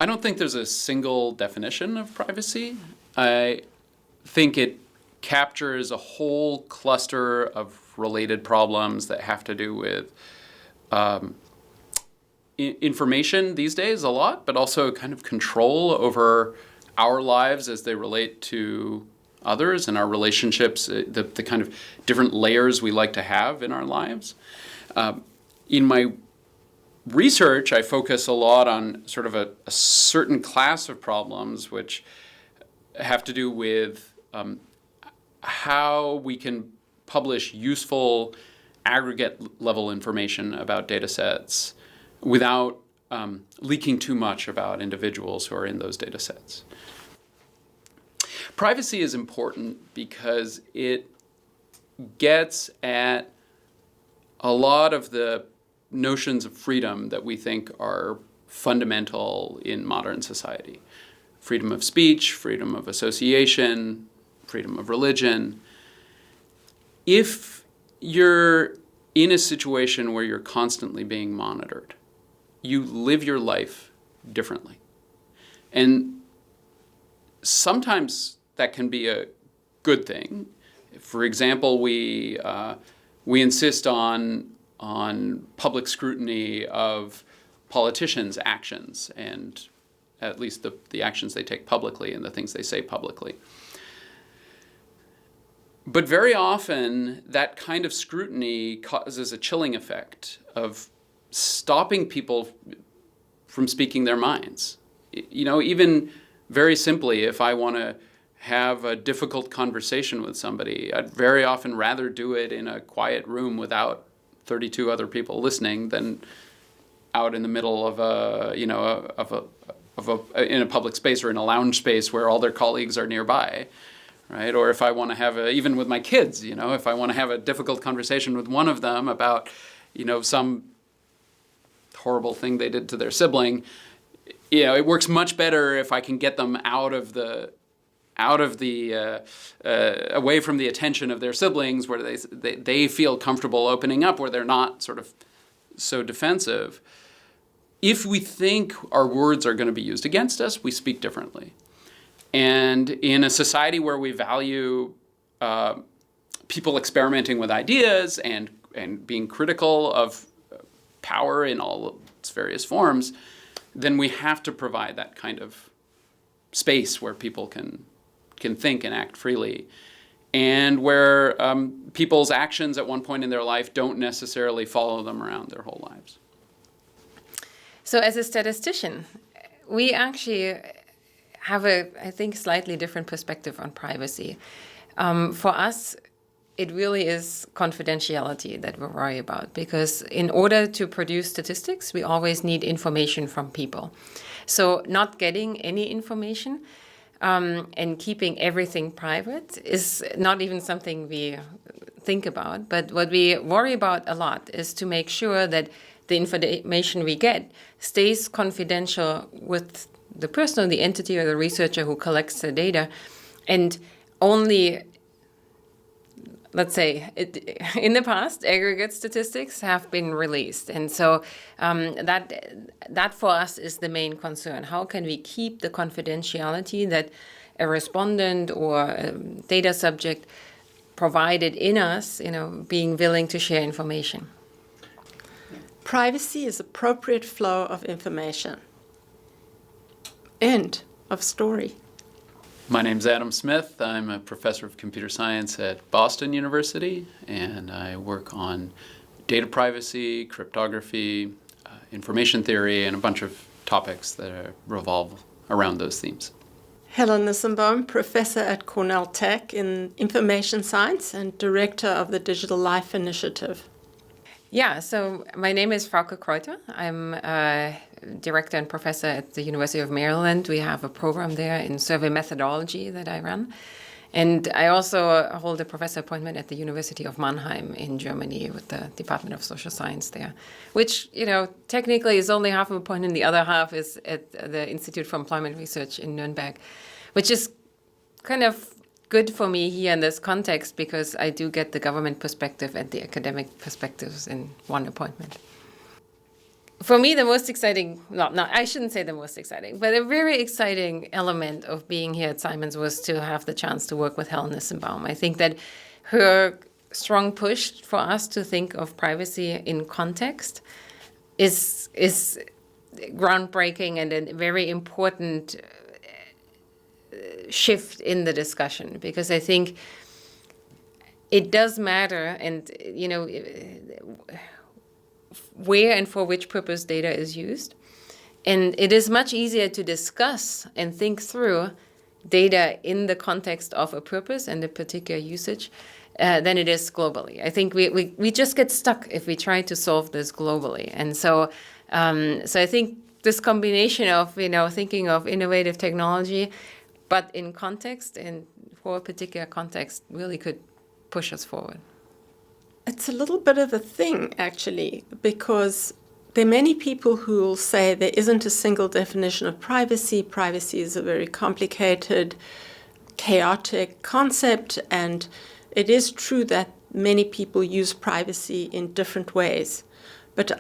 I don't think there's a single definition of privacy. I think it captures a whole cluster of related problems that have to do with information these days a lot, but also kind of control over our lives as they relate to others and our relationships, the kind of different layers we like to have in our lives. In my research, I focus a lot on sort of a certain class of problems which have to do with how we can publish useful aggregate level information about data sets without leaking too much about individuals who are in those data sets. Privacy is important because it gets at a lot of the notions of freedom that we think are fundamental in modern society. Freedom of speech, freedom of association, freedom of religion. If you're in a situation where you're constantly being monitored, you live your life differently. And sometimes that can be a good thing. For example, we insist on public scrutiny of politicians' actions, and at least the actions they take publicly and the things they say publicly. But very often, that kind of scrutiny causes a chilling effect of stopping people from speaking their minds. You know, even very simply, if I want to have a difficult conversation with somebody, I'd very often rather do it in a quiet room without 32 other people listening than out in the middle of in a public space or in a lounge space where all their colleagues are nearby, right? Or if I want to have even with my kids, you know, if I want to have a difficult conversation with one of them about, you know, some horrible thing they did to their sibling, you know, it works much better if I can get them away from the attention of their siblings, where they feel comfortable opening up, where they're not sort of so defensive. If we think our words are going to be used against us, we speak differently. And in a society where we value people experimenting with ideas and being critical of power in all of its various forms, then we have to provide that kind of space where people can think and act freely, and where people's actions at one point in their life don't necessarily follow them around their whole lives. So as a statistician, we actually have I think, slightly different perspective on privacy. For us, it really is confidentiality that we worry about, because in order to produce statistics, we always need information from people. So not getting any information and keeping everything private is not even something we think about. But what we worry about a lot is to make sure that the information we get stays confidential with the person, the entity, or the researcher who collects the data, and only, let's say, in the past, aggregate statistics have been released. And so that for us is the main concern. How can we keep the confidentiality that a respondent or a data subject provided in us, you know, being willing to share information? Privacy is appropriate flow of information. End of story. My name's Adam Smith. I'm a professor of computer science at Boston University, and I work on data privacy, cryptography, information theory, and a bunch of topics that revolve around those themes. Helen Nissenbaum, professor at Cornell Tech in information science and director of the Digital Life Initiative. Yeah, so my name is Frauke Kreuter. I'm a director and professor at the University of Maryland. We have a program there in survey methodology that I run. And I also hold a professor appointment at the University of Mannheim in Germany with the Department of Social Science there, which, you know, technically is only half of a appointment. The other half is at the Institute for Employment Research in Nuremberg, which is kind of good for me here in this context because I do get the government perspective and the academic perspectives in one appointment. For me, the most exciting, I shouldn't say the most exciting, but a very exciting element of being here at Simons was to have the chance to work with Helen Nissenbaum. I think that her strong push for us to think of privacy in context is groundbreaking and a very important shift in the discussion, because I think it does matter, and where and for which purpose data is used. And it is much easier to discuss and think through data in the context of a purpose and a particular usage than it is globally. I think we just get stuck if we try to solve this globally. And so I think this combination of, thinking of innovative technology, but in context and for a particular context, really could push us forward. It's a little bit of a thing, actually, because there are many people who will say there isn't a single definition of privacy. Privacy is a very complicated, chaotic concept, and it is true that many people use privacy in different ways. But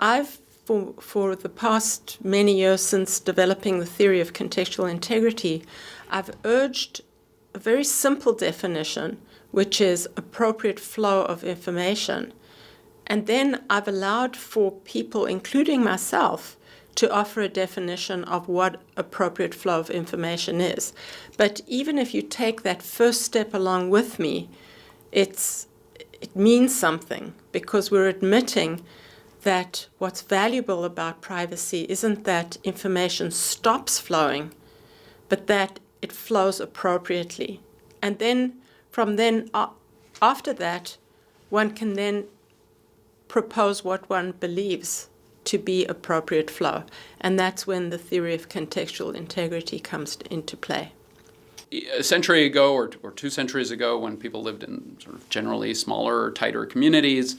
for the past many years since developing the theory of contextual integrity, I've urged a very simple definition, which is appropriate flow of information. And then I've allowed for people, including myself, to offer a definition of what appropriate flow of information is. But even if you take that first step along with me, it means something, because we're admitting that what's valuable about privacy isn't that information stops flowing, but that it flows appropriately. And then after that, one can then propose what one believes to be appropriate flow. And that's when the theory of contextual integrity comes into play. A century ago or 2 centuries ago, when people lived in sort of generally smaller, tighter communities,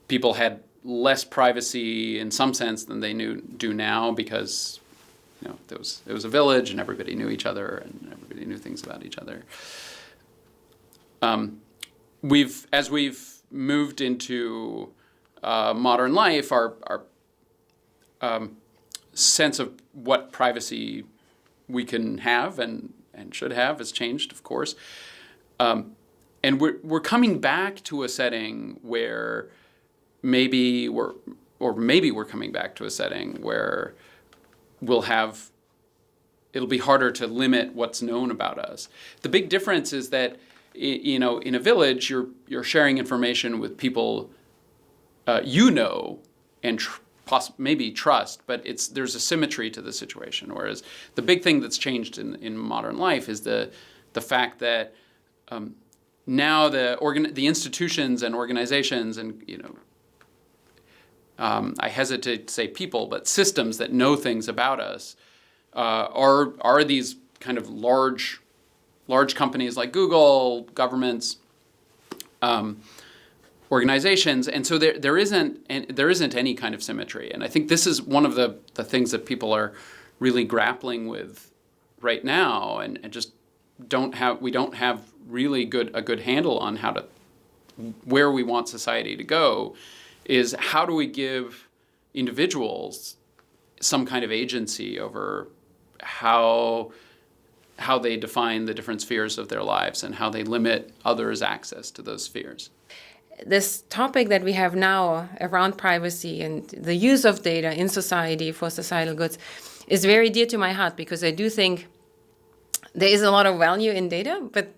people had less privacy in some sense than they do now, because it was a village and everybody knew each other and everybody knew things about each other. As we've moved into modern life, our sense of what privacy we can have and should have has changed, of course. And we're coming back to a setting where maybe we're coming back to a setting where it'll be harder to limit what's known about us. The big difference is that, in a village, you're sharing information with people and maybe trust, but there's a symmetry to the situation. Whereas the big thing that's changed in modern life is the fact that now the institutions and organizations and I hesitate to say people, but systems that know things about us are these kind of large companies like Google, governments, organizations, and so there isn't any kind of symmetry. And I think this is one of the things that people are really grappling with right now, and just we don't have really a good handle on where we want society to go. Is how do we give individuals some kind of agency over how they define the different spheres of their lives and how they limit others' access to those spheres. This topic that we have now around privacy and the use of data in society for societal goods is very dear to my heart, because I do think there is a lot of value in data, but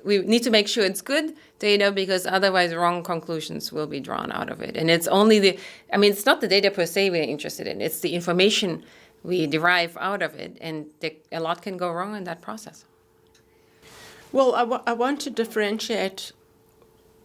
we need to make sure it's good data, because otherwise wrong conclusions will be drawn out of it. And it's only it's not the data per se we're interested in, it's the information we derive out of it, and a lot can go wrong in that process. Well, I want to differentiate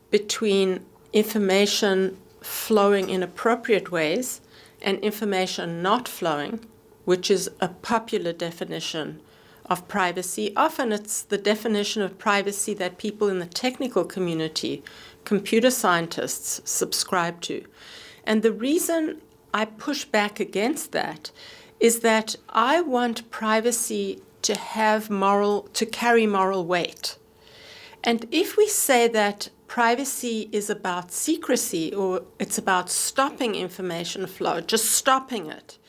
between information flowing in appropriate ways and information not flowing, which is a popular definition of privacy. Often it's the definition of privacy that people in the technical community, computer scientists, subscribe to. And the reason I push back against that is that I want privacy to carry moral weight. And if we say that privacy is about secrecy, or it's about stopping information flow, just stopping it,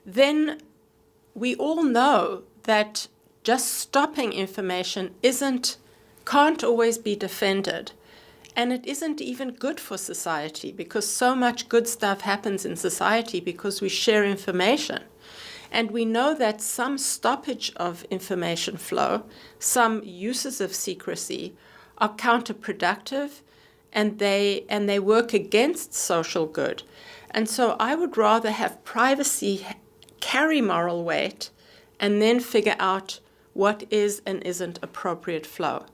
then we all know that just stopping information can't always be defended. And it isn't even good for society, because so much good stuff happens in society because we share information. And we know that some stoppage of information flow, some uses of secrecy, are counterproductive, and they work against social good. And so I would rather have privacy carry moral weight and then figure out what is and isn't appropriate flow.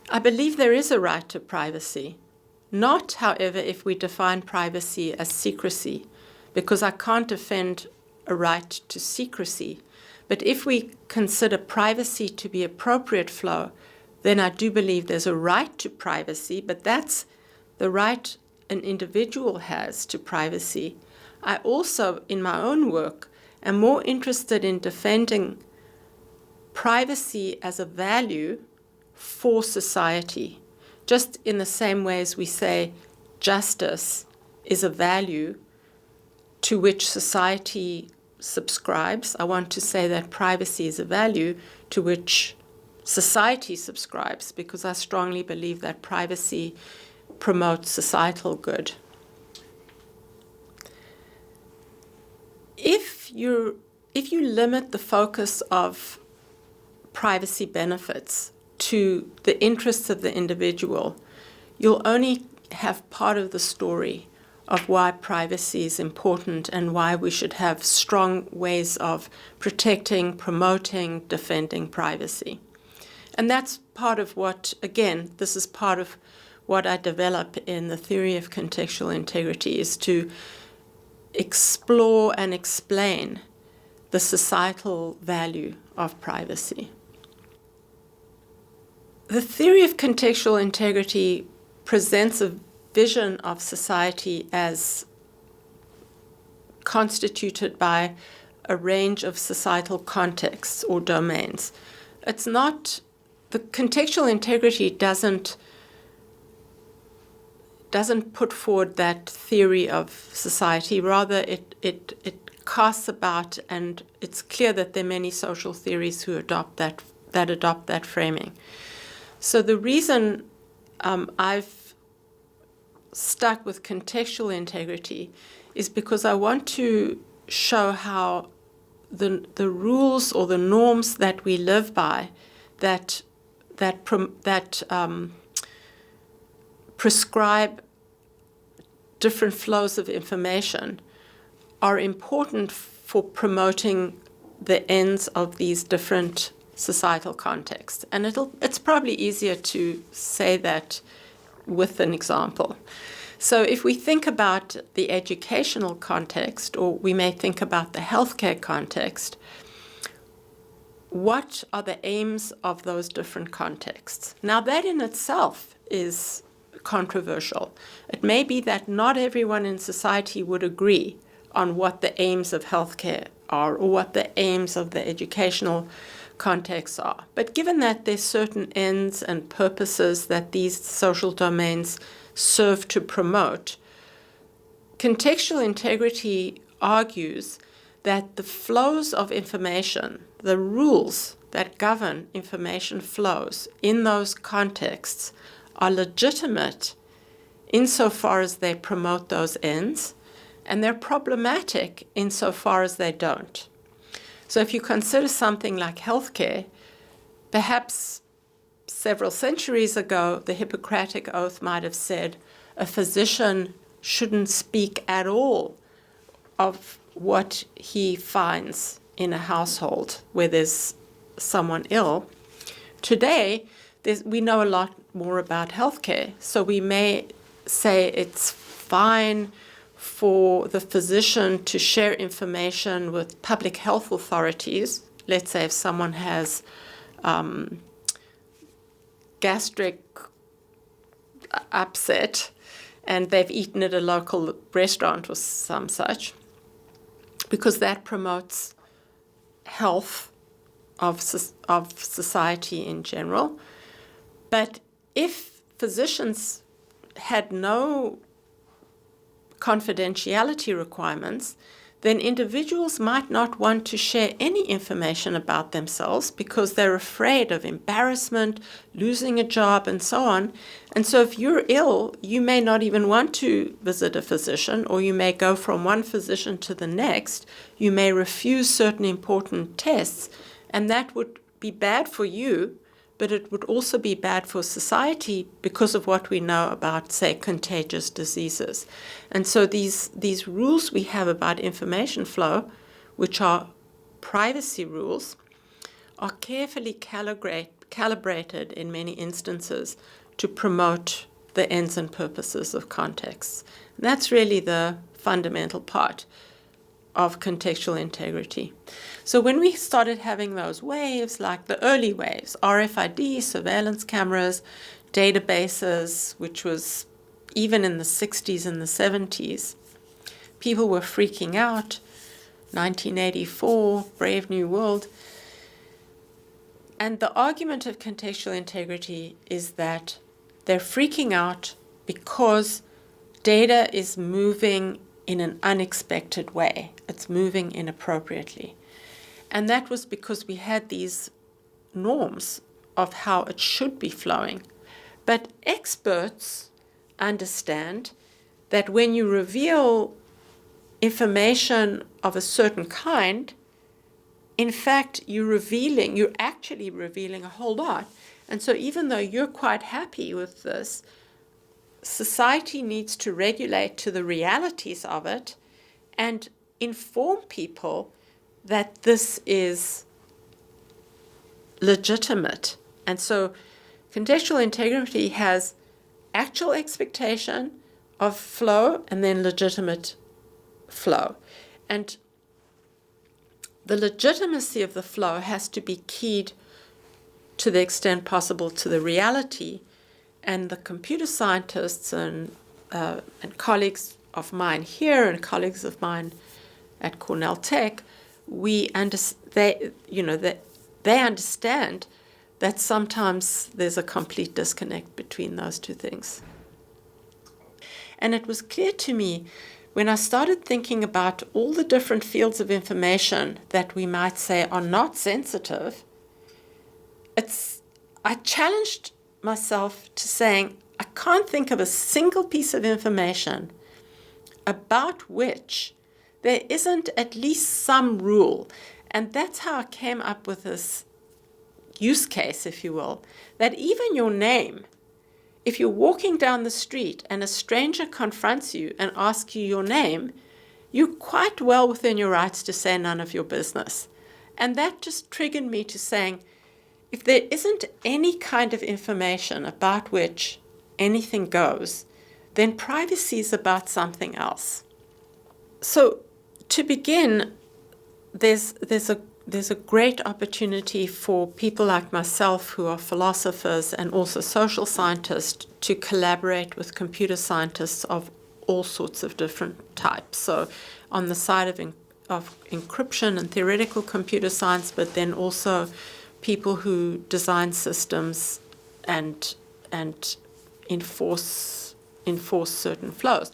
I believe there is a right to privacy, not, however, if we define privacy as secrecy, because I can't defend a right to secrecy. But if we consider privacy to be appropriate flow, then I do believe there's a right to privacy, but that's the right an individual has to privacy. I also, in my own work, am more interested in defending privacy as a value for society, just in the same way as we say justice is a value to which society subscribes. I want to say that privacy is a value to which society subscribes, because I strongly believe that privacy promotes societal good. If you limit the focus of privacy benefits to the interests of the individual, you'll only have part of the story of why privacy is important and why we should have strong ways of protecting, promoting, defending privacy. And that's part of what, again, this is part of what I develop in the theory of contextual integrity, is to explore and explain the societal value of privacy. The theory of contextual integrity presents a vision of society as constituted by a range of societal contexts or domains. It's not, the contextual integrity doesn't put forward that theory of society. Rather, it casts about, and it's clear that there are many social theories who adopt that framing. So the reason I've stuck with contextual integrity is because I want to show how the rules or the norms that we live by that prescribe different flows of information are important for promoting the ends of these different societal contexts. And it's probably easier to say that with an example. So if we think about the educational context, or we may think about the healthcare context, what are the aims of those different contexts? Now, that in itself is controversial. It may be that not everyone in society would agree on what the aims of healthcare are or what the aims of the educational contexts are. But given that there's certain ends and purposes that these social domains serve to promote, contextual integrity argues that the flows of information, the rules that govern information flows in those contexts, are legitimate insofar as they promote those ends, and they're problematic insofar as they don't. So if you consider something like healthcare, perhaps several centuries ago, the Hippocratic Oath might have said a physician shouldn't speak at all of what he finds in a household where there's someone ill. Today, we know a lot more about healthcare, so we may say it's fine for the physician to share information with public health authorities. Let's say if someone has gastric upset and they've eaten at a local restaurant or some such, because that promotes health of society in general. But if physicians had no confidentiality requirements, then individuals might not want to share any information about themselves because they're afraid of embarrassment, losing a job, and so on. And so if you're ill, you may not even want to visit a physician, or you may go from one physician to the next. You may refuse certain important tests, and that would be bad for you, but it would also be bad for society because of what we know about, say, contagious diseases. And so these rules we have about information flow, which are privacy rules, are carefully calibrated in many instances to promote the ends and purposes of context. And that's really the fundamental part of contextual integrity. So when we started having those waves, like the early waves, RFID, surveillance cameras, databases, which was even in the 60s and the 70s, people were freaking out. 1984, Brave New World. And the argument of contextual integrity is that they're freaking out because data is moving in an unexpected way. It's moving inappropriately. And that was because we had these norms of how it should be flowing. But experts understand that when you reveal information of a certain kind, in fact, you're actually revealing a whole lot. And so even though you're quite happy with this, society needs to regulate to the realities of it and inform people that this is legitimate. And so contextual integrity has actual expectation of flow and then legitimate flow. And the legitimacy of the flow has to be keyed to the extent possible to the reality. And the computer scientists and colleagues of mine here and colleagues of mine at Cornell Tech, they understand that sometimes there's a complete disconnect between those two things. And it was clear to me when I started thinking about all the different fields of information that we might say are not sensitive, I challenged myself to saying, I can't think of a single piece of information about which there isn't at least some rule. And that's how I came up with this use case, if you will, that even your name, if you're walking down the street and a stranger confronts you and asks you your name, you're quite well within your rights to say none of your business. And that just triggered me to saying, if there isn't any kind of information about which anything goes, then privacy is about something else. So to begin, there's a great opportunity for people like myself who are philosophers and also social scientists to collaborate with computer scientists of all sorts of different types. So on the side of encryption and theoretical computer science, but then also people who design systems and enforce certain flows.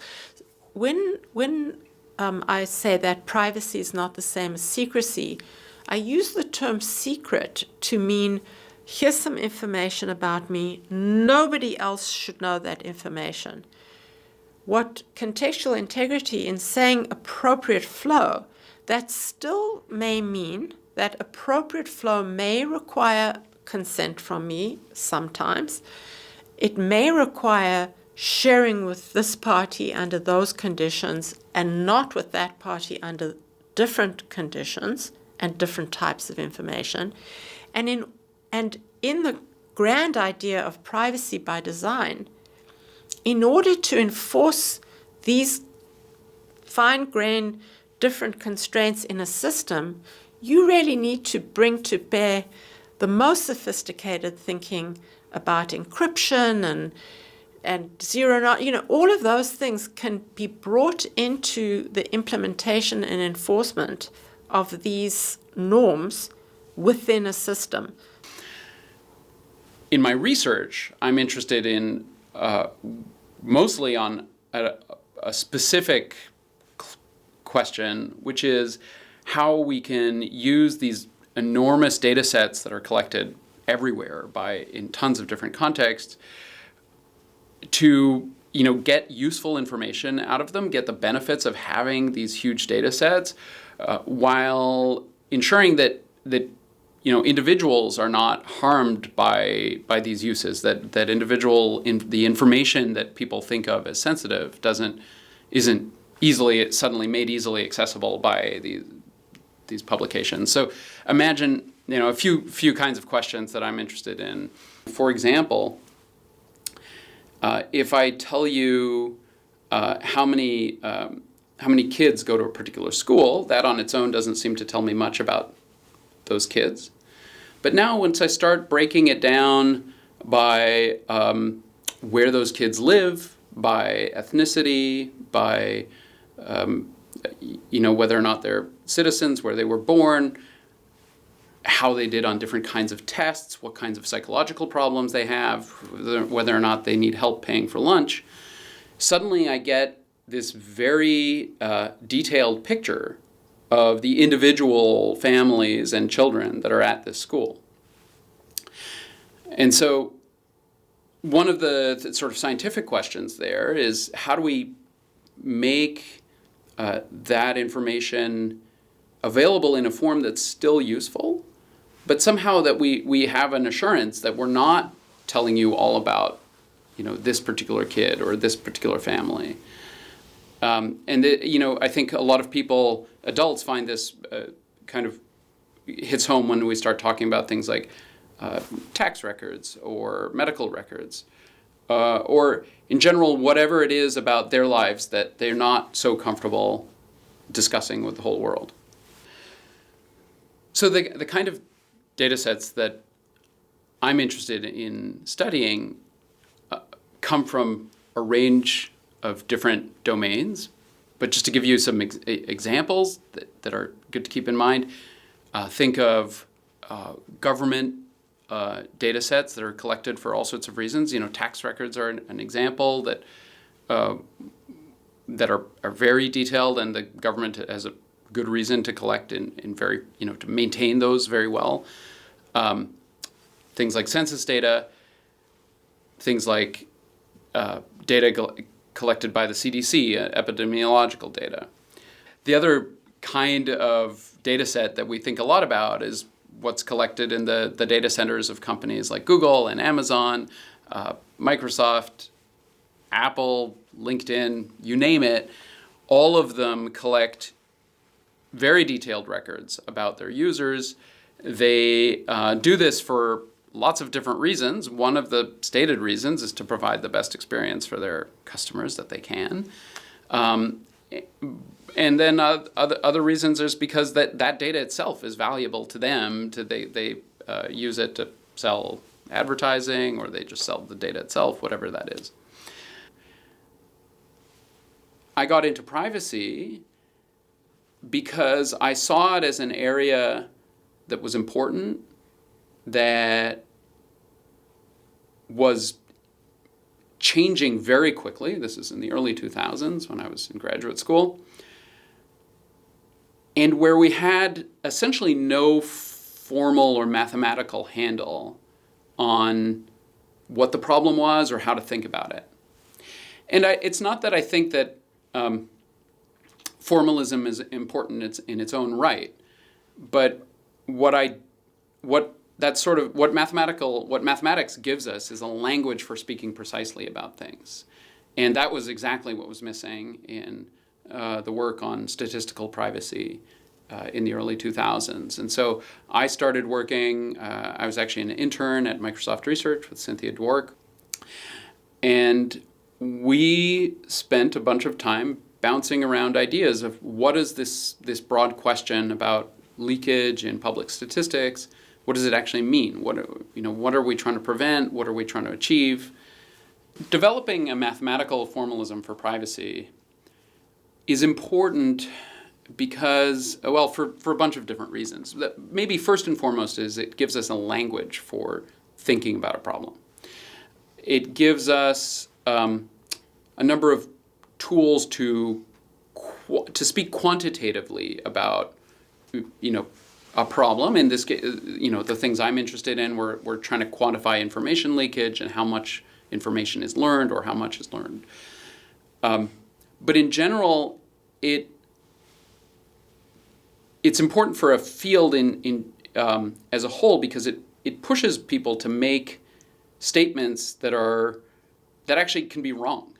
When I say that privacy is not the same as secrecy, I use the term secret to mean here's some information about me. Nobody else should know that information. What contextual integrity in saying appropriate flow, that still may mean that appropriate flow may require consent from me sometimes. It may require sharing with this party under those conditions and not with that party under different conditions and different types of information. And in the grand idea of privacy by design, in order to enforce these fine-grained different constraints in a system, you really need to bring to bear the most sophisticated thinking about encryption and zero knowledge. All of those things can be brought into the implementation and enforcement of these norms within a system. In my research, I'm interested in mostly on a specific question, which is how we can use these enormous data sets that are collected everywhere in tons of different contexts to get useful information out of them, get the benefits of having these huge data sets, while ensuring that individuals are not harmed by these uses, that the information that people think of as sensitive isn't suddenly made easily accessible by these publications. So imagine a few kinds of questions that I'm interested in. For example, if I tell you how many kids go to a particular school, that on its own doesn't seem to tell me much about those kids. But now once I start breaking it down by where those kids live, by ethnicity, by whether or not they're citizens, where they were born, how they did on different kinds of tests, what kinds of psychological problems they have, whether or not they need help paying for lunch, suddenly I get this very detailed picture of the individual families and children that are at this school. And so one of the sort of scientific questions there is, how do we make that information available in a form that's still useful, but somehow that we have an assurance that we're not telling you all about this particular kid or this particular family. I think a lot of people, adults, find this kind of hits home when we start talking about things like tax records or medical records, or in general, whatever it is about their lives that they're not so comfortable discussing with the whole world. So the kind of data sets that I'm interested in studying come from a range of different domains. But just to give you some examples that are good to keep in mind, think of government data sets that are collected for all sorts of reasons. Tax records are an example that are very detailed, and the government has a good reason to collect in very, to maintain those very well. Things like census data, things like data collected by the CDC, epidemiological data. The other kind of data set that we think a lot about is what's collected in the data centers of companies like Google and Amazon, Microsoft, Apple, LinkedIn, you name it. All of them collect very detailed records about their users. They do this for lots of different reasons. One of the stated reasons is to provide the best experience for their customers that they can. And then other reasons is because that data itself is valuable to them. They use it to sell advertising, or they just sell the data itself, whatever that is. I got into privacy because I saw it as an area that was important, that was changing very quickly. This is in the early 2000s when I was in graduate school, and where we had essentially no formal or mathematical handle on what the problem was or how to think about it. And it's not that I think that formalism is important in its own right, but what mathematics gives us is a language for speaking precisely about things. And that was exactly what was missing in the work on statistical privacy in the early 2000s. And so I started working, I was actually an intern at Microsoft Research with Cynthia Dwork, and we spent a bunch of time bouncing around ideas of what is this broad question about leakage in public statistics. What does it actually mean? What are we trying to prevent? What are we trying to achieve? Developing a mathematical formalism for privacy is important because, well, for a bunch of different reasons. Maybe first and foremost is it gives us a language for thinking about a problem. it gives us a number of tools to speak quantitatively about, a problem. In this case, the things I'm interested in, we're trying to quantify information leakage and how much information is learned or how much is learned. But in general, it's important for a field as a whole because it pushes people to make statements that actually can be wrong,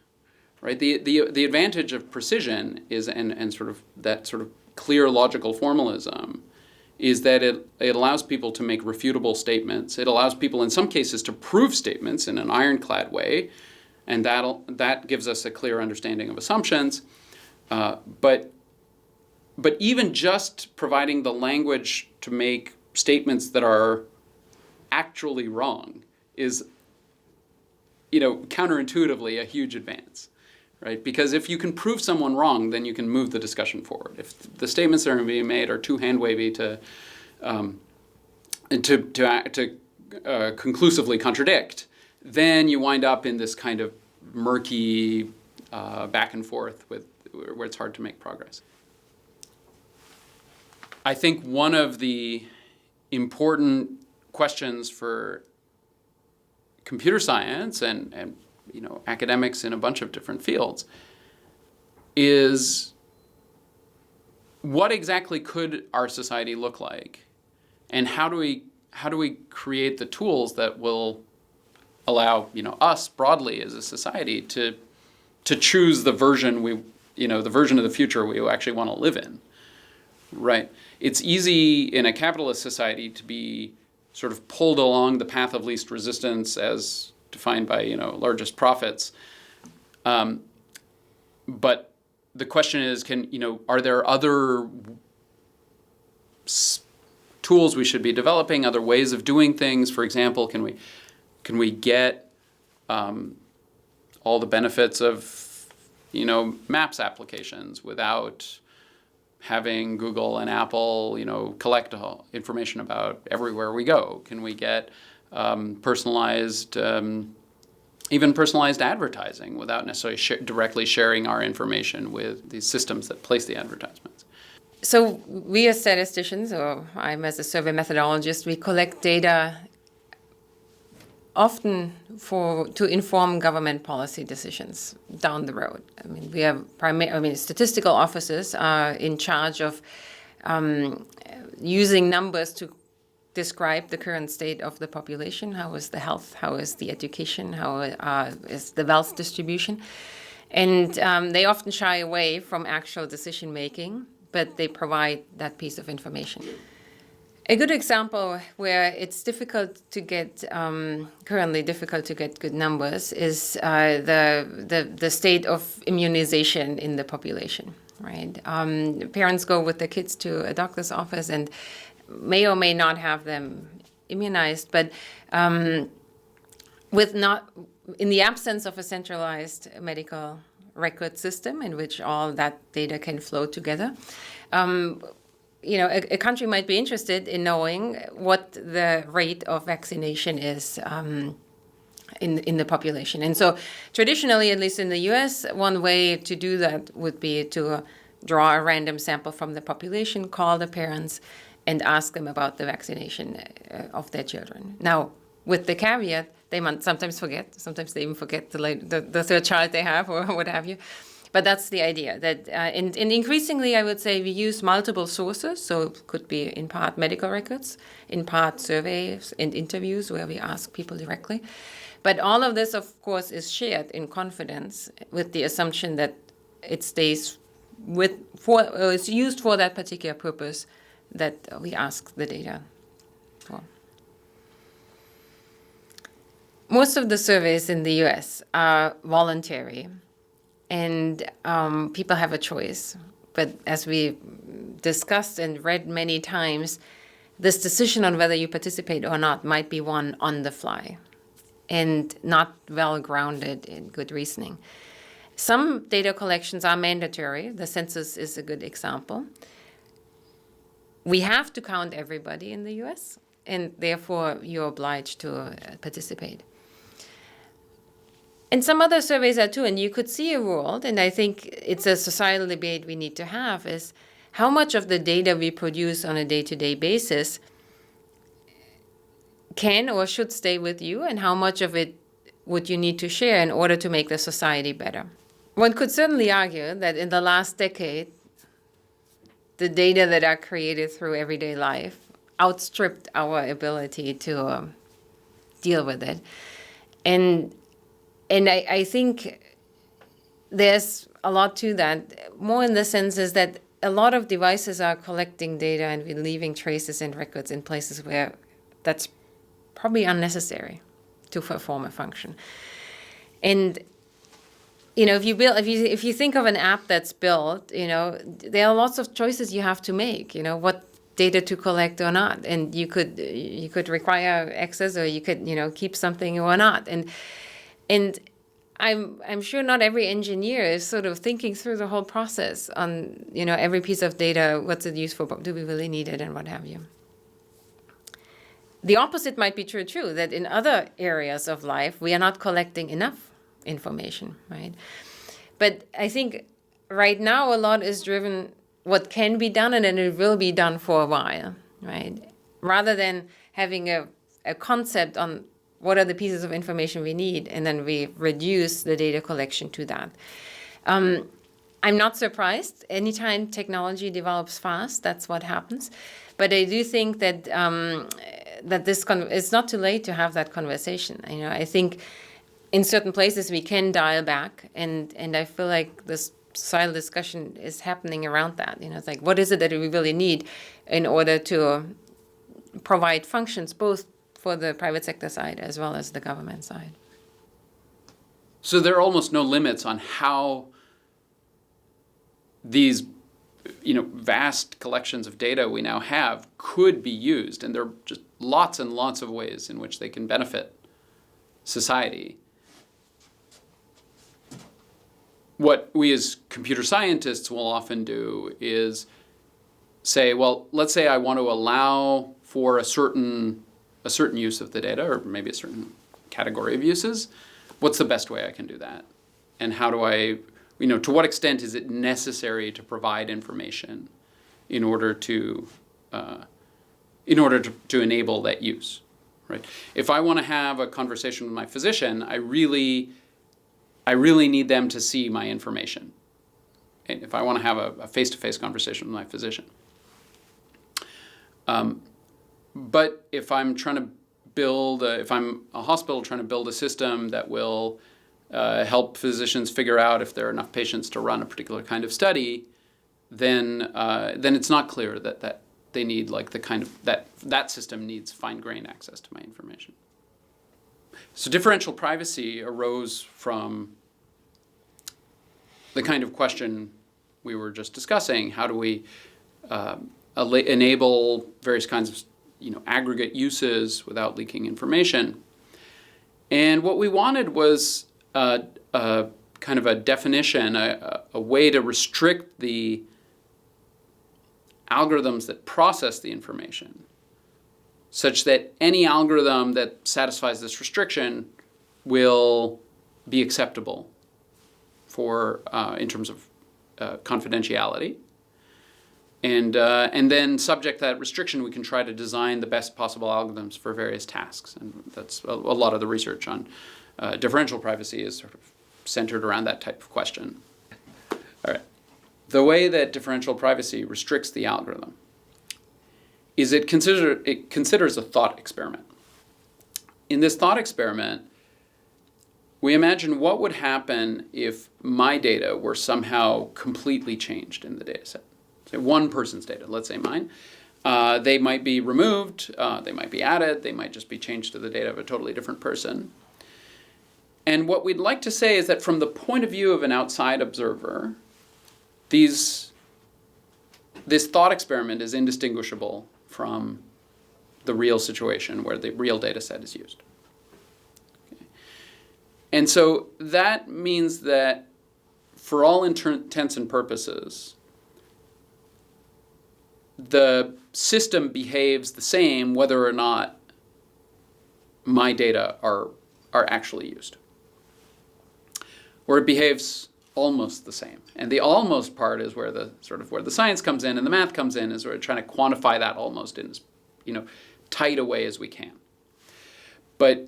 right? The advantage of precision is and sort of that sort of clear logical formalism is that it allows people to make refutable statements. It allows people in some cases to prove statements in an ironclad way, and that gives us a clear understanding of assumptions. But even just providing the language to make statements that are actually wrong is, counterintuitively a huge advance, right? Because if you can prove someone wrong, then you can move the discussion forward. If the statements that are being made are too hand-wavy to conclusively contradict, then you wind up in this kind of murky back and forth where it's hard to make progress. I think one of the important questions for computer science and academics in a bunch of different fields is what exactly could our society look like, and how do we create the tools that will allow us broadly as a society to choose the version the version of the future we actually want to live in, right? It's easy in a capitalist society to be sort of pulled along the path of least resistance as defined by largest profits, but the question is, are there other tools we should be developing, other ways of doing things? For example, can we get all the benefits of maps applications without having Google and Apple collect information about everywhere we go? Can we get personalized advertising without necessarily directly sharing our information with these systems that place the advertisements? So we as statisticians, or I'm as a survey methodologist, we collect data often to inform government policy decisions down the road. I mean, we have statistical offices are in charge of using numbers to describe the current state of the population. How is the health? How is the education? How is the wealth distribution? And they often shy away from actual decision making, but they provide that piece of information. A good example where it's currently difficult to get good numbers is the state of immunization in the population, right? Parents go with their kids to a doctor's office and may or may not have them immunized, but in the absence of a centralized medical record system in which all that data can flow together, a country might be interested in knowing what the rate of vaccination is in the population. And so traditionally, at least in the US, one way to do that would be to draw a random sample from the population, call the parents, and ask them about the vaccination of their children. Now, with the caveat, they might sometimes forget. Sometimes they even forget the third child they have or what have you. But that's the idea. That and increasingly, I would say we use multiple sources. So it could be in part medical records, in part surveys and interviews where we ask people directly. But all of this, of course, is shared in confidence with the assumption that it stays it's used for that particular purpose that we ask the data for. Most of the surveys in the US are voluntary, and people have a choice. But as we discussed and read many times, this decision on whether you participate or not might be one on the fly and not well grounded in good reasoning. Some data collections are mandatory. The census is a good example. We have to count everybody in the US, and therefore you're obliged to participate. And some other surveys are too, and you could see a world, and I think it's a societal debate we need to have, is how much of the data we produce on a day-to-day basis can or should stay with you, and how much of it would you need to share in order to make the society better. One could certainly argue that in the last decade, the data that are created through everyday life outstripped our ability to deal with it. And I think there's a lot to that. More in the sense is that a lot of devices are collecting data and we're leaving traces and records in places where that's probably unnecessary to perform a function. And if you think of an app that's built, there are lots of choices you have to make. What data to collect or not, and you could require access, or you could keep something or not. And I'm sure not every engineer is sort of thinking through the whole process on every piece of data. What's it used for? Do we really need it, and what have you? The opposite might be true, that in other areas of life, we are not collecting enough information, right? But I think right now a lot is driven what can be done, and then it will be done for a while, right? Rather than having a concept on what are the pieces of information we need, and then we reduce the data collection to that. I'm not surprised. Anytime technology develops fast, that's what happens. But I do think that it's not too late to have that conversation. I think in certain places we can dial back, and I feel like this societal discussion is happening around that. It's like, what is it that we really need in order to provide functions both for the private sector side as well as the government side? So there are almost no limits on how these vast collections of data we now have could be used, and there are just lots and lots of ways in which they can benefit society. What we as computer scientists will often do is say, well, let's say I want to allow for a certain use of the data, or maybe a certain category of uses. What's the best way I can do that? And how do I, to what extent is it necessary to provide information in order to enable that use, right? If I want to have a conversation with my physician, I really need them to see my information. And if I want to have a face-to-face conversation with my physician. But if I'm trying to if I'm a hospital trying to build a system that will help physicians figure out if there are enough patients to run a particular kind of study, then it's not clear that they need that system needs fine-grained access to my information. So differential privacy arose from the kind of question we were just discussing. How do we enable various kinds of aggregate uses without leaking information? And what we wanted was kind of a definition, a way to restrict the algorithms that process the information, such that any algorithm that satisfies this restriction will be acceptable for in terms of confidentiality. And then subject to that restriction, we can try to design the best possible algorithms for various tasks. And that's a lot of the research on differential privacy is sort of centered around that type of question. All right. The way that differential privacy restricts the algorithm is it considers a thought experiment. In this thought experiment, we imagine what would happen if my data were somehow completely changed in the data set. Say one person's data, let's say mine. They might be removed, they might be added, they might just be changed to the data of a totally different person. And what we'd like to say is that from the point of view of an outside observer, this thought experiment is indistinguishable from the real situation where the real data set is used. Okay. And so that means that for all intents and purposes, the system behaves the same whether or not my data are actually used. or it behaves almost the same. And the almost part is where the science comes in and the math comes in, is we're trying to quantify that almost in as tight a way as we can. But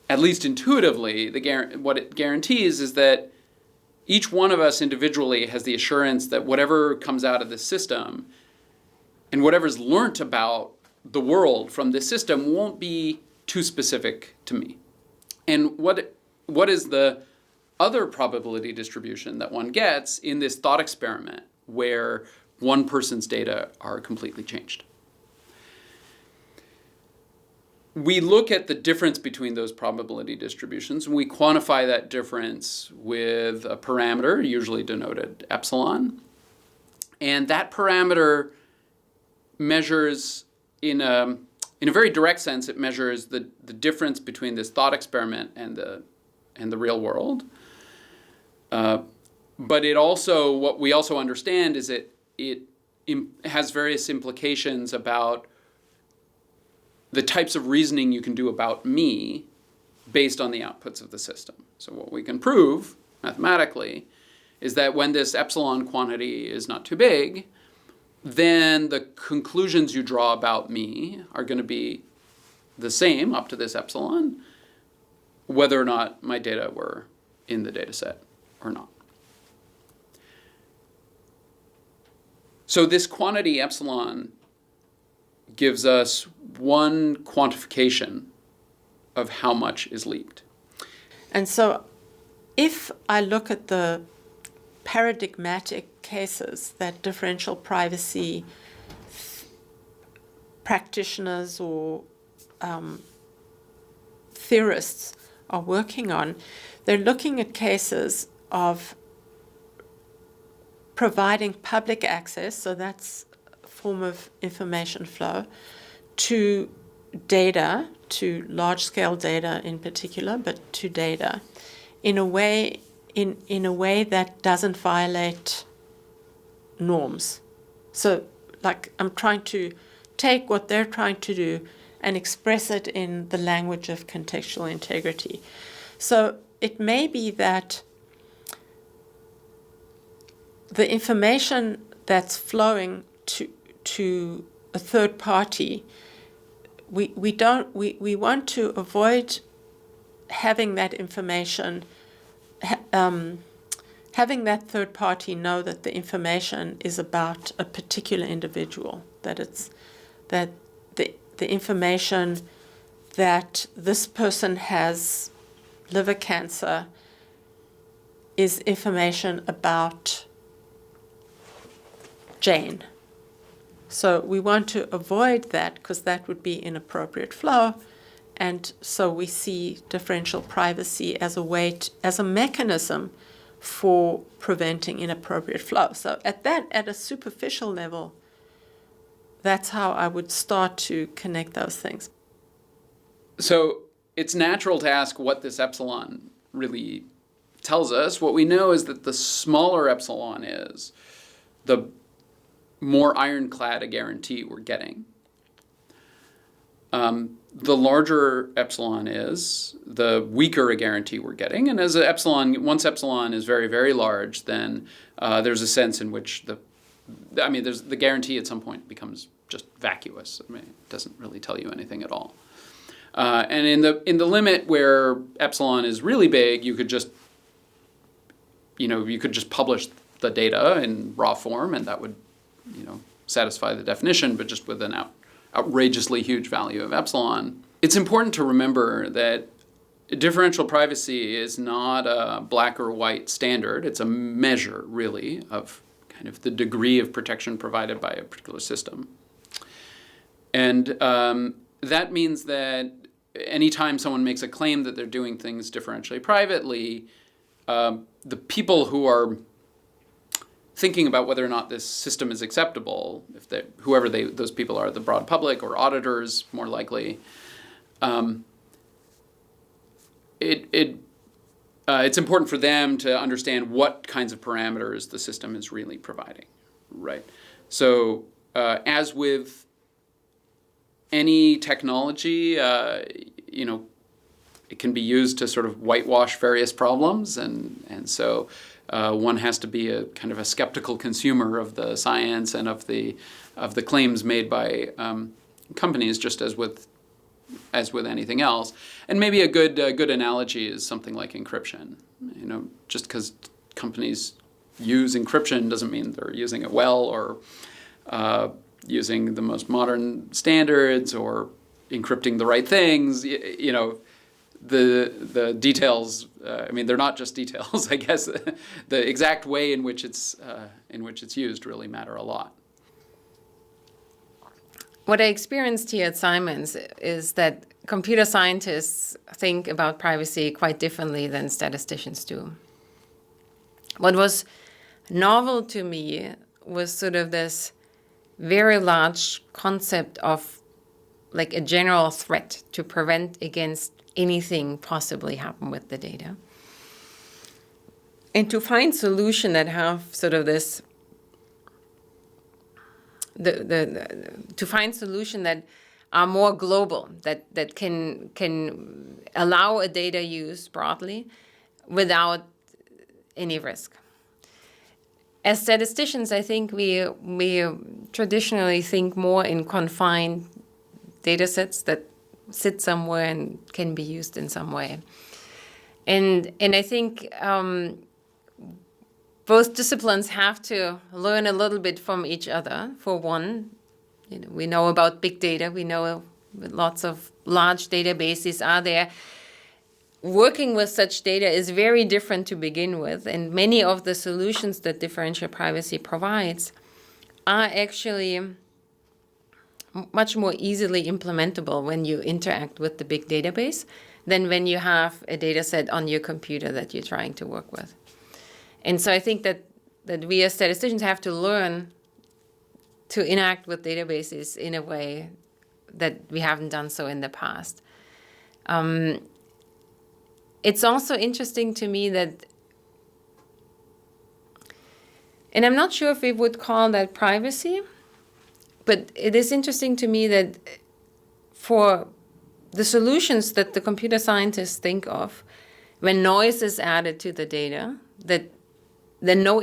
at least intuitively, what it guarantees is that each one of us individually has the assurance that whatever comes out of this system and whatever's learnt about the world from this system won't be too specific to me. And what is the other probability distribution that one gets in this thought experiment where one person's data are completely changed? We look at the difference between those probability distributions, and we quantify that difference with a parameter, usually denoted epsilon. And that parameter measures, in a very direct sense, it measures the difference between this thought experiment and the real world. But it also, what we also understand is it has various implications about the types of reasoning you can do about me based on the outputs of the system. So what we can prove mathematically is that when this epsilon quantity is not too big, then the conclusions you draw about me are going to be the same up to this epsilon, whether or not my data were in the data set or not. So this quantity epsilon gives us one quantification of how much is leaked. And so if I look at the paradigmatic cases that differential privacy practitioners or theorists are working on, they're looking at cases of providing public access, so that's a form of information flow, to data, to large-scale data in particular, but to data, in a way that doesn't violate norms. So, like, I'm trying to take what they're trying to do and express it in the language of contextual integrity. So it may be that the information that's flowing to a third party, we want to avoid having that information, having that third party know that the information is about a particular individual, that the information that this person has liver cancer is information about Jane. So we want to avoid that because that would be inappropriate flow. And so we see differential privacy as a way, as a mechanism for preventing inappropriate flow. So at a superficial level, that's how I would start to connect those things. So it's natural to ask what this epsilon really tells us. What we know is that the smaller epsilon is, the more ironclad a guarantee we're getting. The larger epsilon is, the weaker a guarantee we're getting. And as once epsilon is very, very large, then there's a sense in which the guarantee at some point becomes just vacuous. I mean, it doesn't really tell you anything at all. And in the limit where epsilon is really big, you could just publish the data in raw form, and that would satisfy the definition, but just with an outrageously huge value of epsilon. It's important to remember that differential privacy is not a black or white standard. It's a measure, really, of kind of the degree of protection provided by a particular system. And that means that anytime someone makes a claim that they're doing things differentially privately, the people who are thinking about whether or not this system is acceptable, whoever those people are, the broad public or auditors, more likely, it's important for them to understand what kinds of parameters the system is really providing, right? So as with any technology, it can be used to sort of whitewash various problems, and so one has to be a kind of a skeptical consumer of the science and of the claims made by companies, just as with anything else. And maybe a good analogy is something like encryption. Just because companies use encryption doesn't mean they're using it well, or using the most modern standards, or encrypting the right things. The details. They're not just details. I guess the exact way in which it's used really matter a lot. What I experienced here at Simons is that computer scientists think about privacy quite differently than statisticians do. What was novel to me was sort of this very large concept of like a general threat to prevent against anything possibly happen with the data. And to find solutions that have sort of this to find solutions that are more global, that can allow a data use broadly without any risk. As statisticians, I think we traditionally think more in confined data sets that sit somewhere and can be used in some way. And I think both disciplines have to learn a little bit from each other. For one, we know about big data. We know lots of large databases are there. Working with such data is very different to begin with, and many of the solutions that differential privacy provides are actually much more easily implementable when you interact with the big database than when you have a data set on your computer that you're trying to work with. And so I think that we as statisticians have to learn to interact with databases in a way that we haven't done so in the past. It's also interesting to me that, and I'm not sure if we would call that privacy, but it is interesting to me that for the solutions that the computer scientists think of, when noise is added to the data, that then no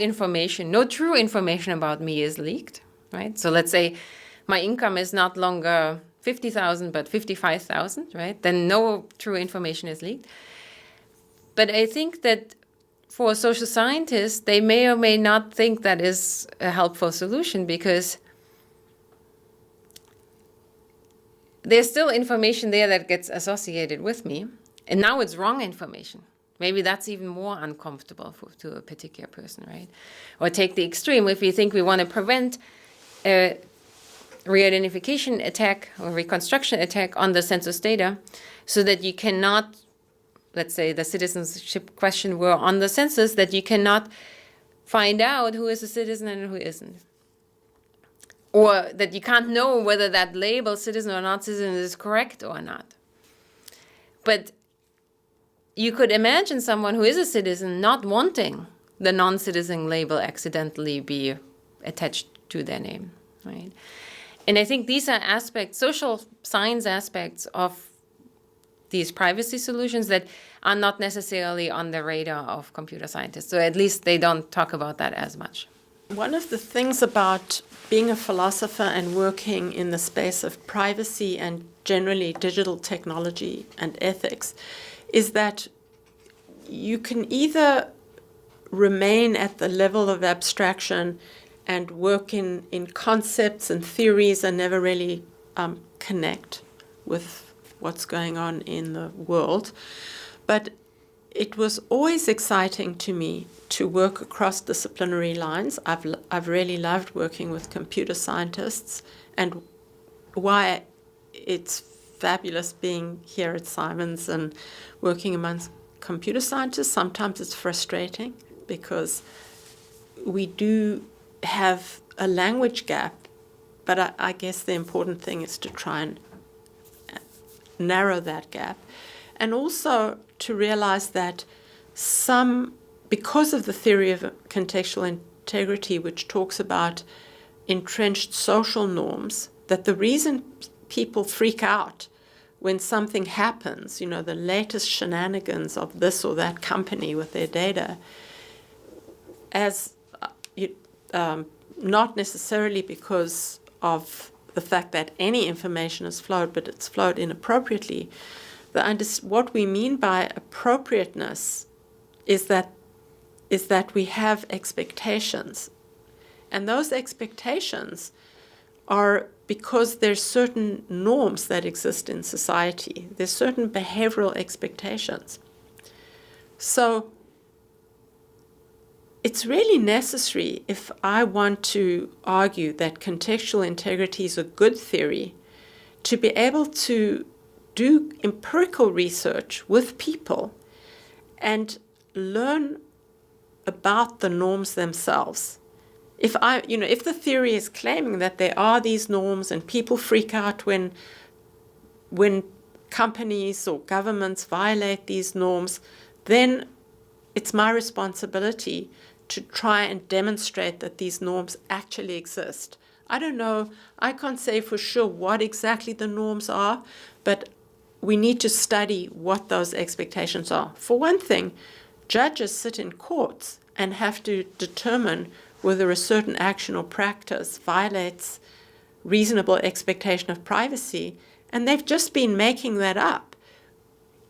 true information about me is leaked, right? So let's say my income is not longer 50,000 but 55,000, right? Then no true information is leaked. But I think that for social scientists, they may or may not think that is a helpful solution, because there's still information there that gets associated with me, and now it's wrong information. Maybe that's even more uncomfortable to a particular person, right? Or take the extreme, if we think we want to prevent a re-identification attack or reconstruction attack on the census data, so that you cannot, let's say the citizenship question were on the census, that you cannot find out who is a citizen and who isn't. Or that you can't know whether that label, citizen or not citizen, is correct or not. But you could imagine someone who is a citizen not wanting the non-citizen label accidentally be attached to their name, right? And I think these are aspects, social science aspects of these privacy solutions that are not necessarily on the radar of computer scientists. So at least they don't talk about that as much. One of the things about being a philosopher and working in the space of privacy and generally digital technology and ethics is that you can either remain at the level of abstraction and work in concepts and theories and never really connect with what's going on in the world. But it was always exciting to me to work across disciplinary lines. I've really loved working with computer scientists, and why it's fabulous being here at Simons and working amongst computer scientists. Sometimes it's frustrating because we do have a language gap, but I guess the important thing is to try and narrow that gap. And also to realize that because of the theory of contextual integrity, which talks about entrenched social norms, that the reason people freak out when something happens, the latest shenanigans of this or that company with their data, as not necessarily because of the fact that any information is flowed, but it's flowed inappropriately. What we mean by appropriateness is that we have expectations. And those expectations are because there's certain norms that exist in society. There's certain behavioral expectations. So it's really necessary, if I want to argue that contextual integrity is a good theory, to be able to do empirical research with people and learn about the norms themselves. If the theory is claiming that there are these norms and people freak out when companies or governments violate these norms, then it's my responsibility to try and demonstrate that these norms actually exist. I don't know, I can't say for sure what exactly the norms are, but we need to study what those expectations are. For one thing, judges sit in courts and have to determine whether a certain action or practice violates reasonable expectation of privacy, and they've just been making that up.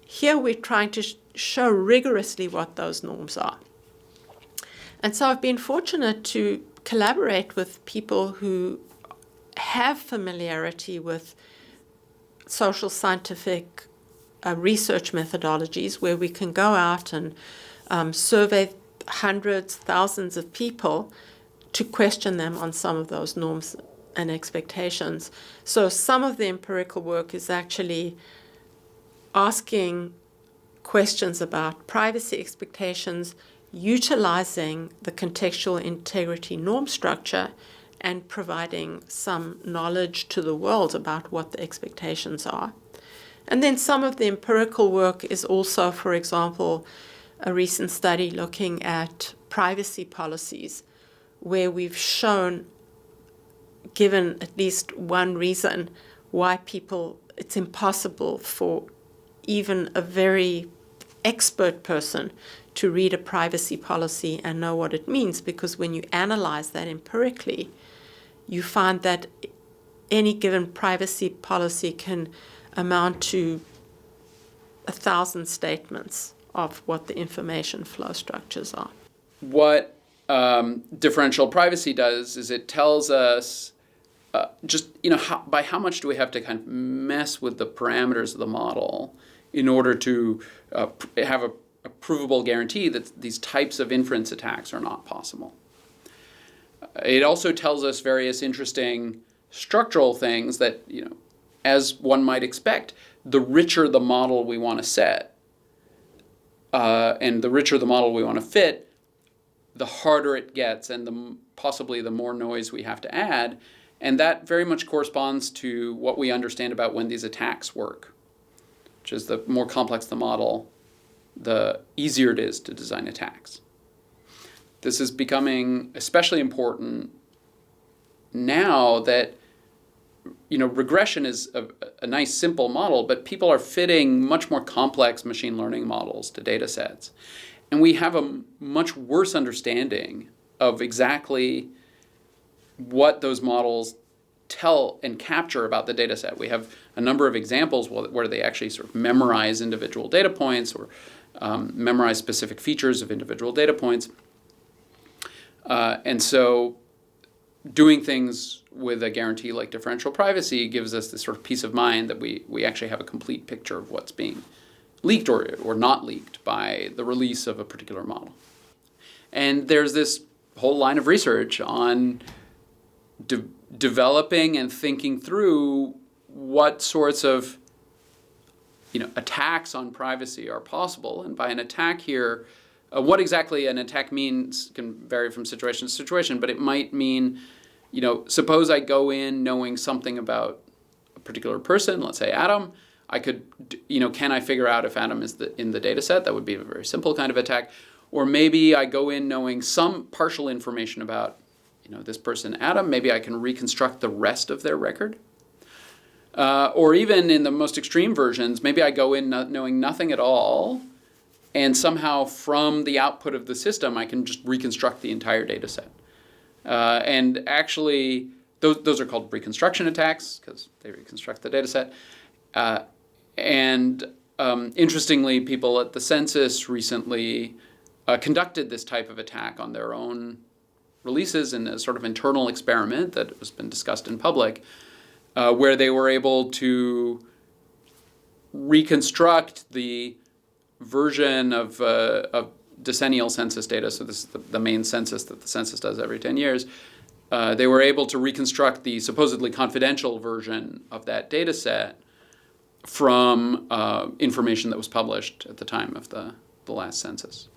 Here we're trying to show rigorously what those norms are. And so I've been fortunate to collaborate with people who have familiarity with social scientific research methodologies, where we can go out and survey hundreds, thousands of people to question them on some of those norms and expectations. So some of the empirical work is actually asking questions about privacy expectations, utilizing the contextual integrity norm structure and providing some knowledge to the world about what the expectations are. And then some of the empirical work is also, for example, a recent study looking at privacy policies, where we've shown, given at least one reason why it's impossible for even a very expert person to read a privacy policy and know what it means, because when you analyze that empirically, you find that any given privacy policy can amount to 1,000 statements of what the information flow structures are. What differential privacy does is it tells us by how much do we have to kind of mess with the parameters of the model in order to have a provable guarantee that these types of inference attacks are not possible. It also tells us various interesting structural things that, as one might expect, the richer the model we want to set, and the richer the model we want to fit, the harder it gets and possibly the more noise we have to add. And that very much corresponds to what we understand about when these attacks work, which is the more complex the model, the easier it is to design attacks. This is becoming especially important now that regression is a nice simple model, but people are fitting much more complex machine learning models to data sets. And we have a much worse understanding of exactly what those models tell and capture about the data set. We have a number of examples where they actually sort of memorize individual data points or memorize specific features of individual data points. And so doing things with a guarantee like differential privacy gives us this sort of peace of mind that we actually have a complete picture of what's being leaked or not leaked by the release of a particular model. And there's this whole line of research on developing and thinking through what sorts of attacks on privacy are possible. And by an attack here, what exactly an attack means can vary from situation to situation, but it might mean, suppose I go in knowing something about a particular person, let's say Adam. I could, can I figure out if Adam is in the data set? That would be a very simple kind of attack. Or maybe I go in knowing some partial information about, this person Adam. Maybe I can reconstruct the rest of their record. Or even in the most extreme versions, maybe I go in knowing nothing at all, and somehow from the output of the system, I can just reconstruct the entire data set. And actually, those are called reconstruction attacks because they reconstruct the data set. Interestingly, people at the census recently conducted this type of attack on their own releases in a sort of internal experiment that has been discussed in public, where they were able to reconstruct the version of decennial census data, so this is the main census that the census does every 10 years. They were able to reconstruct the supposedly confidential version of that data set from information that was published at the time of the last census.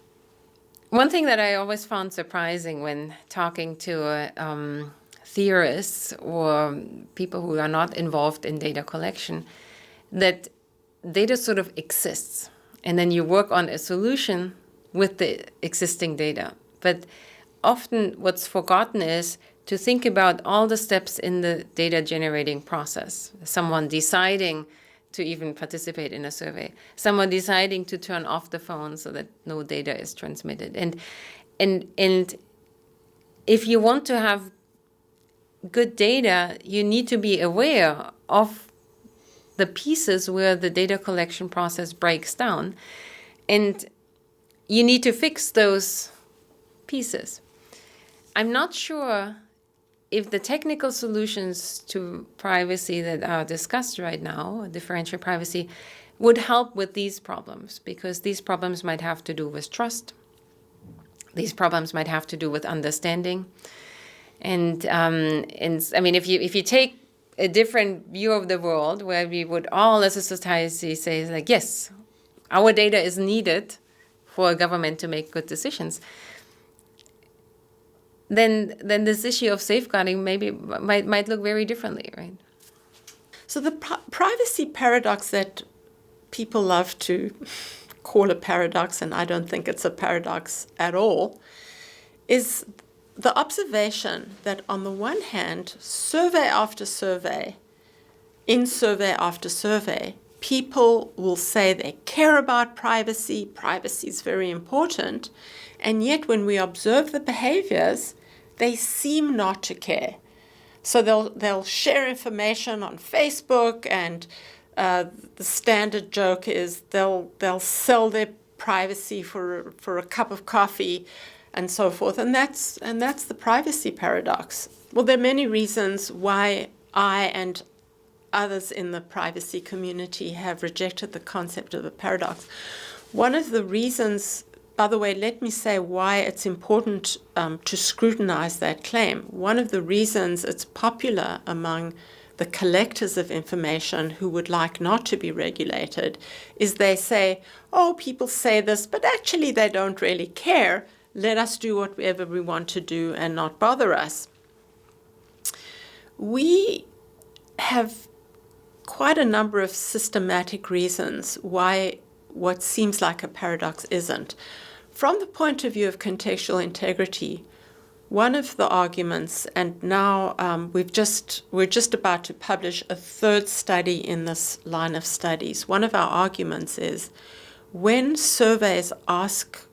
One thing that I always found surprising when talking to theorists or people who are not involved in data collection, that data sort of exists, and then you work on a solution with the existing data. But often what's forgotten is to think about all the steps in the data generating process. Someone deciding to even participate in a survey, someone deciding to turn off the phone so that no data is transmitted. And if you want to have good data, you need to be aware of the pieces where the data collection process breaks down. And you need to fix those pieces. I'm not sure if the technical solutions to privacy that are discussed right now, differential privacy, would help with these problems, because these problems might have to do with trust. These problems might have to do with understanding. And I mean, if you take a different view of the world, where we would all as a society say, like, yes, our data is needed for a government to make good decisions, then this issue of safeguarding maybe might look very differently, right? So the privacy paradox that people love to call a paradox, and I don't think it's a paradox at all, is the observation that on the one hand, survey after survey, in survey after survey, people will say they care about privacy, privacy is very important, and yet when we observe the behaviors, they seem not to care. So they'll share information on Facebook, and the standard joke is they'll sell their privacy for a cup of coffee, and so forth. And that's the privacy paradox. Well, there are many reasons why I and others in the privacy community have rejected the concept of a paradox. One of the reasons, by the way, let me say why it's important to scrutinize that claim. One of the reasons it's popular among the collectors of information who would like not to be regulated is they say, oh, people say this, but actually they don't really care. Let us do whatever we want to do and not bother us. We have quite a number of systematic reasons why what seems like a paradox isn't. From the point of view of contextual integrity, one of the arguments, and now we're just about to publish a third study in this line of studies. One of our arguments is when surveys ask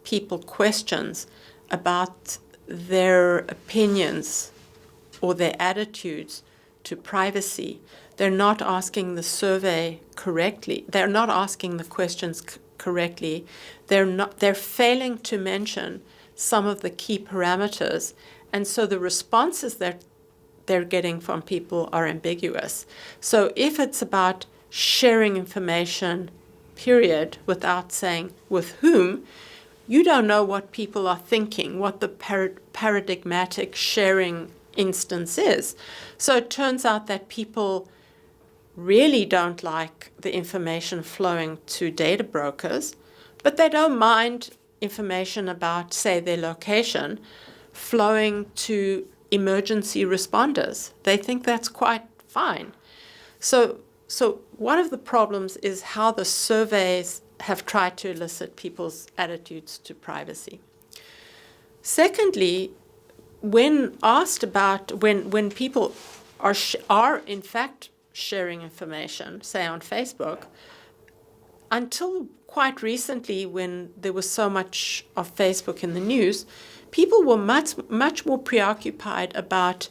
people questions about their opinions or their attitudes to privacy, they're not asking the survey correctly. They're not asking the questions correctly. They're failing to mention some of the key parameters, and so the responses that they're getting from people are ambiguous. So if it's about sharing information, period, without saying with whom, you don't know what people are thinking, what the paradigmatic sharing instance is. So it turns out that people really don't like the information flowing to data brokers, but they don't mind information about, say, their location flowing to emergency responders. They think that's quite fine. So one of the problems is how the surveys have tried to elicit people's attitudes to privacy. Secondly, when asked about when people are in fact sharing information, say on Facebook, until quite recently, when there was so much of Facebook in the news, people were much more preoccupied about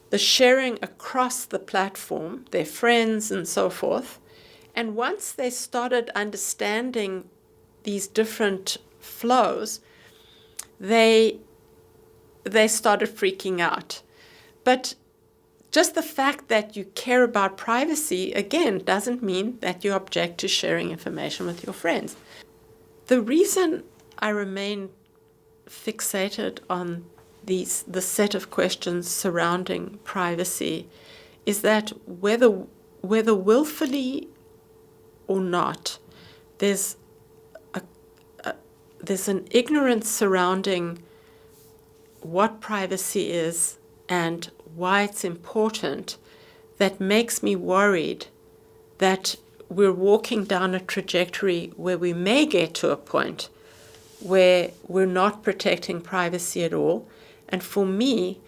the sharing across the platform, their friends and so forth. And once they started understanding these different flows, they started freaking out. But just the fact that you care about privacy, again, doesn't mean that you object to sharing information with your friends. The reason I remain fixated on the set of questions surrounding privacy is that whether willfully or not, there's an ignorance surrounding what privacy is and why it's important that makes me worried that we're walking down a trajectory where we may get to a point where we're not protecting privacy at all. And for me,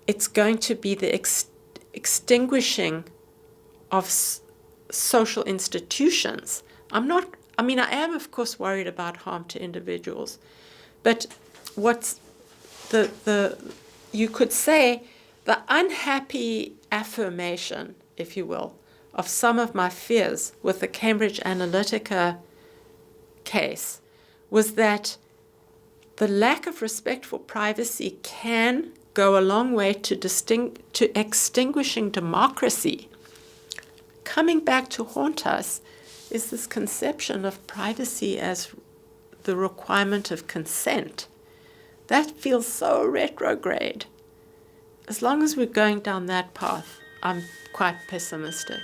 it's going to be the extinguishing of social institutions. I am, of course, worried about harm to individuals. But what's you could say, the unhappy affirmation, if you will, of some of my fears with the Cambridge Analytica case was that the lack of respect for privacy can go a long way to extinguishing democracy. Coming back to haunt us is this conception of privacy as the requirement of consent. That feels so retrograde. As long as we're going down that path, I'm quite pessimistic.